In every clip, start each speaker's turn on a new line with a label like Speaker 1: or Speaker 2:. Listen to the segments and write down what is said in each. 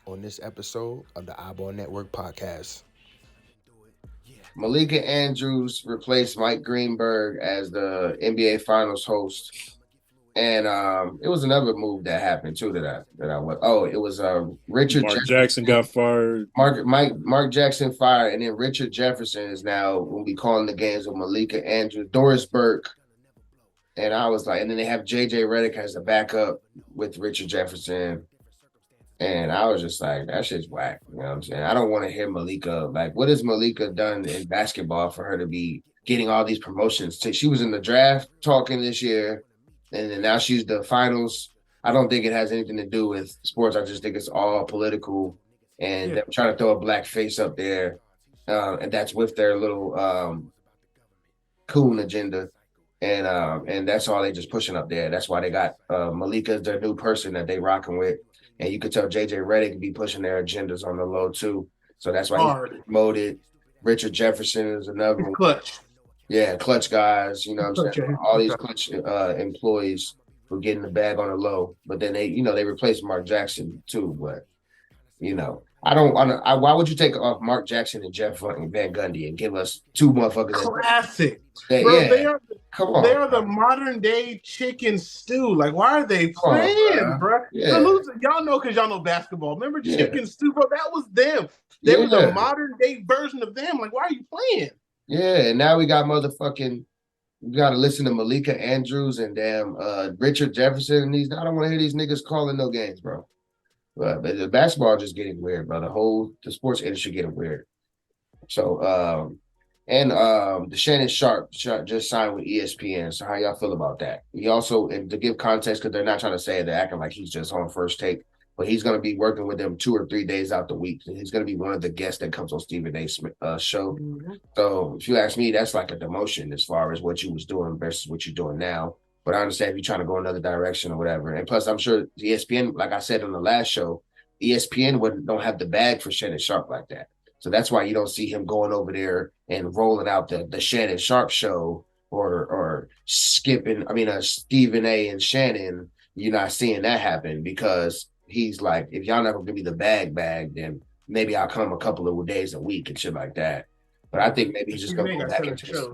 Speaker 1: on this episode of the iBall Network podcast.
Speaker 2: Malika Andrews replaced Mike Greenberg as the NBA Finals host, and it was another move that happened too that I went. Oh, it was Richard
Speaker 3: Mark Jackson
Speaker 2: Jefferson.
Speaker 3: got fired.
Speaker 2: Mark Jackson fired, and then Richard Jefferson is now will be calling the games with Malika Andrews, Doris Burke, and I was like, and then they have JJ Redick as the backup with Richard Jefferson. And I was just like, that shit's whack. You know what I'm saying? I don't want to hear Malika. Like, what has Malika done in basketball for her to be getting all these promotions? She was in the draft talking this year, and then now she's the finals. I don't think it has anything to do with sports. I just think it's all political, and they're trying to throw a black face up there, and that's with their little coon agenda. And that's all they just pushing up there. That's why they got Malika as their new person that they rocking with. And you could tell JJ Redick be pushing their agendas on the low too. So that's why he's promoted. Richard Jefferson is another one.
Speaker 4: Clutch.
Speaker 2: Yeah, clutch guys, you know what I'm saying? All these clutch employees who getting the bag on the low. But then they replaced Mark Jackson too. But why would you take off Mark Jackson and Jeff Van Gundy and give us two motherfuckers?
Speaker 4: Classic.
Speaker 2: Come on.
Speaker 4: They are the modern day chicken stew. Like, why are they playing, bro?
Speaker 2: Yeah.
Speaker 4: Y'all know because y'all know basketball. Remember chicken stew, bro? That was them. They were the modern day version of them. Like, why are you playing?
Speaker 2: Yeah, and now we got we got to listen to Malika Andrews and damn Richard Jefferson and these. I don't want to hear these niggas calling no games, bro. But the basketball just getting weird, bro. The sports industry getting weird. So, the Shannon Sharpe just signed with ESPN. So how y'all feel about that? He also, and to give context, because they're not trying to say it, they're acting like he's just on First Take, but he's going to be working with them 2 or 3 days out the week. And he's going to be one of the guests that comes on Stephen A. Smith show. Mm-hmm. So if you ask me, that's like a demotion as far as what you was doing versus what you're doing now. But I understand if you're trying to go another direction or whatever. And plus, I'm sure ESPN, like I said on the last show, ESPN don't have the bag for Shannon Sharpe like that. So that's why you don't see him going over there and rolling out the Shannon Sharpe show or skipping. I mean, Stephen A. and Shannon. You're not seeing that happen because he's like, if y'all not gonna give me the bag, then maybe I'll come a couple of days a week and shit like that. But I think maybe he's just going to go back into his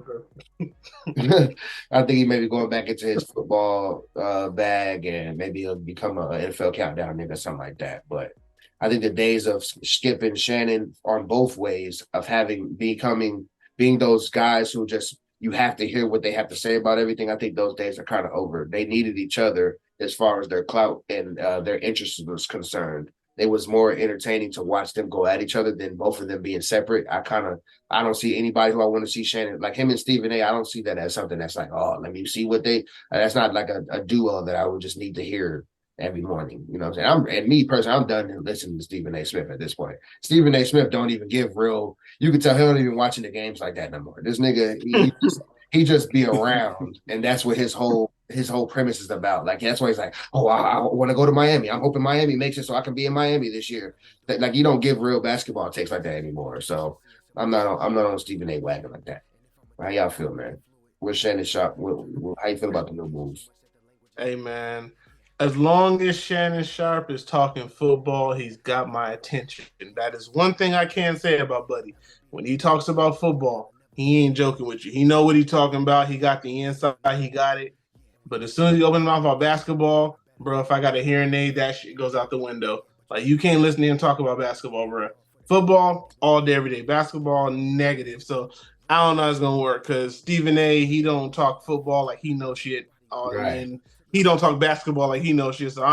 Speaker 2: I think he may be going back into his football bag and maybe he'll become an NFL countdown nigga or something like that. But I think the days of skipping Shannon on both ways of being those guys who just you have to hear what they have to say about everything. I think those days are kind of over. They needed each other as far as their clout and their interest was concerned. It was more entertaining to watch them go at each other than both of them being separate. I don't see anybody who I want to see Shannon, like him and Stephen A. I don't see that as something that's like, oh, let me see what that's not like a duo that I would just need to hear every morning. You know what I'm saying? And me personally, I'm done listening to Stephen A. Smith at this point. Stephen A. Smith don't even give you can tell he don't even watching the games like that no more. This nigga, he just be around, and that's what his whole premise is about. Like that's why he's like, oh, I want to go to Miami. I'm hoping Miami makes it so I can be in Miami this year. Like you don't give real basketball takes like that anymore. So I'm not on Stephen A. wagon like that. How y'all feel, man? Where's Shannon Sharpe? How you feel about the new moves?
Speaker 4: Hey, man. As long as Shannon Sharpe is talking football, he's got my attention. That is one thing I can say about Buddy. When he talks about football, he ain't joking with you. He know what he's talking about. He got the inside. He got it. But as soon as you open his mouth about basketball, bro, if I got a hearing aid, that shit goes out the window. Like, you can't listen to him talk about basketball, bro. Football, all day, every day. Basketball, negative. So I don't know how it's going to work because Stephen A., he don't talk football like he knows shit.
Speaker 2: Right.
Speaker 4: And he don't talk basketball like he knows shit. So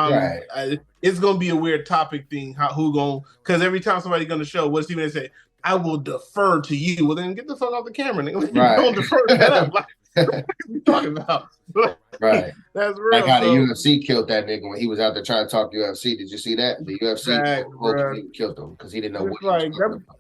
Speaker 4: it's going to be a weird topic thing. Because every time somebody going to show, what's Stephen A. say? I will defer to you. Well, then get the fuck off the camera, nigga. Right. Don't defer to that. Like, what are you talking about?
Speaker 2: Right.
Speaker 4: That's real.
Speaker 2: Like how the UFC killed that nigga when he was out there trying to talk UFC. Did you see that? The UFC killed him because he didn't know what he was talking about.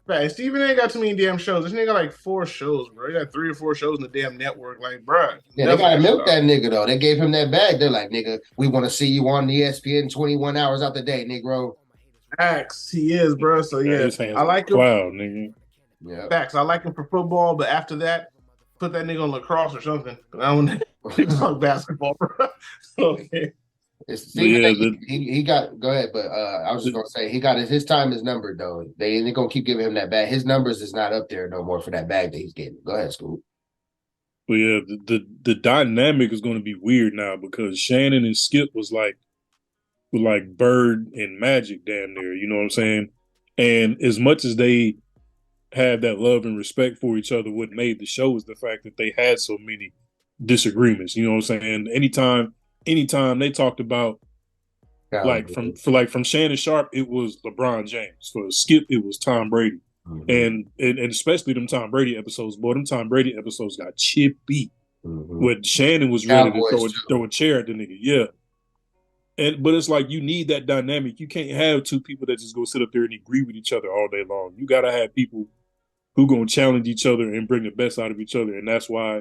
Speaker 4: Right. Stephen A. got too many damn shows. This nigga got like 4 shows, bro. He got 3 or 4 shows in the damn network. Like, bro.
Speaker 2: Yeah, they gotta milk that nigga though. They gave him that bag. They're like, nigga, we want to see you on ESPN 21 hours out the day, Negro.
Speaker 4: Facts, he is, bro. So yeah, I like him.
Speaker 3: Wow, nigga.
Speaker 2: Yeah.
Speaker 4: Facts, I like him for football, but after that, put that nigga on lacrosse or something. I don't want to talk basketball, bro. Okay.
Speaker 2: He got go ahead, but I was just gonna say he got his time is numbered though. They're gonna keep giving him that bag. His numbers is not up there no more for that bag that he's getting. Go ahead, Scoop.
Speaker 3: But yeah, the dynamic is going to be weird now because Shannon and Skip was like Bird and Magic damn near, you know what I'm saying? And as much as they had that love and respect for each other, what made the show is the fact that they had so many disagreements. You know what I'm saying? Anytime they talked about from Shannon Sharpe, it was LeBron James. For Skip, it was Tom Brady. Mm-hmm. And especially them Tom Brady episodes, boy, them Tom Brady episodes got chippy. Mm-hmm. When Shannon was ready to throw a chair at the nigga. Yeah. But it's like you need that dynamic. You can't have two people that just go sit up there and agree with each other all day long. You gotta have people who gonna challenge each other and bring the best out of each other. And that's why,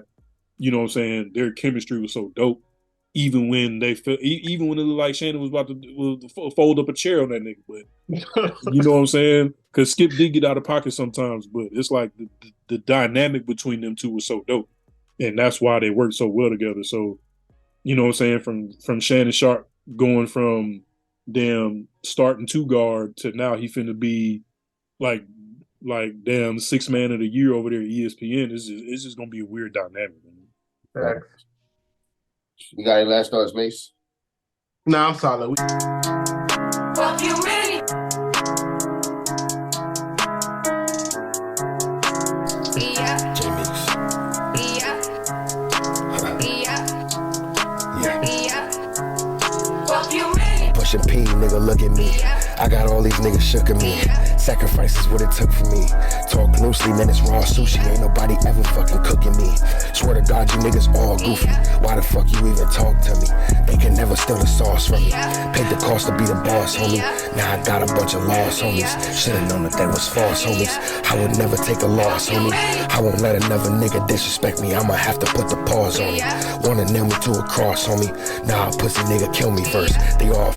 Speaker 3: you know what I'm saying, their chemistry was so dope. Even when it looked like Shannon was about to fold up a chair on that nigga. But you know what I'm saying? Because Skip did get out of pocket sometimes, but it's like the dynamic between them two was so dope. And that's why they worked so well together. So, you know what I'm saying, from Shannon Sharpe going from damn starting 2 guard to now he finna be like damn 6th man of the year over there at ESPN. It's just gonna be a weird dynamic.
Speaker 2: Right. You got any last thoughts, Mace?
Speaker 4: No, I'm solid.
Speaker 5: Fuck you, man. Yeah.
Speaker 1: J-Mix.
Speaker 5: Yeah.
Speaker 1: Yeah.
Speaker 5: Yeah. Fuck you, man.
Speaker 1: Pushing P, nigga, look at me. I got all these niggas shook at me. Sacrifice is what it took for me. Talk loosely, man, it's raw sushi. Ain't nobody ever fucking cooking me. Swear to God, you niggas all goofy. Why the fuck you even talk to me? They can never steal the sauce from me. Paid the cost to be the boss, homie. Now I got a bunch of lost homies. Should've known that they was false, homies. I would never take a loss, homie. I won't let another nigga disrespect me. I'ma have to put the pause on him. Wanna nail me to a cross, homie. Nah, pussy nigga kill me first. They all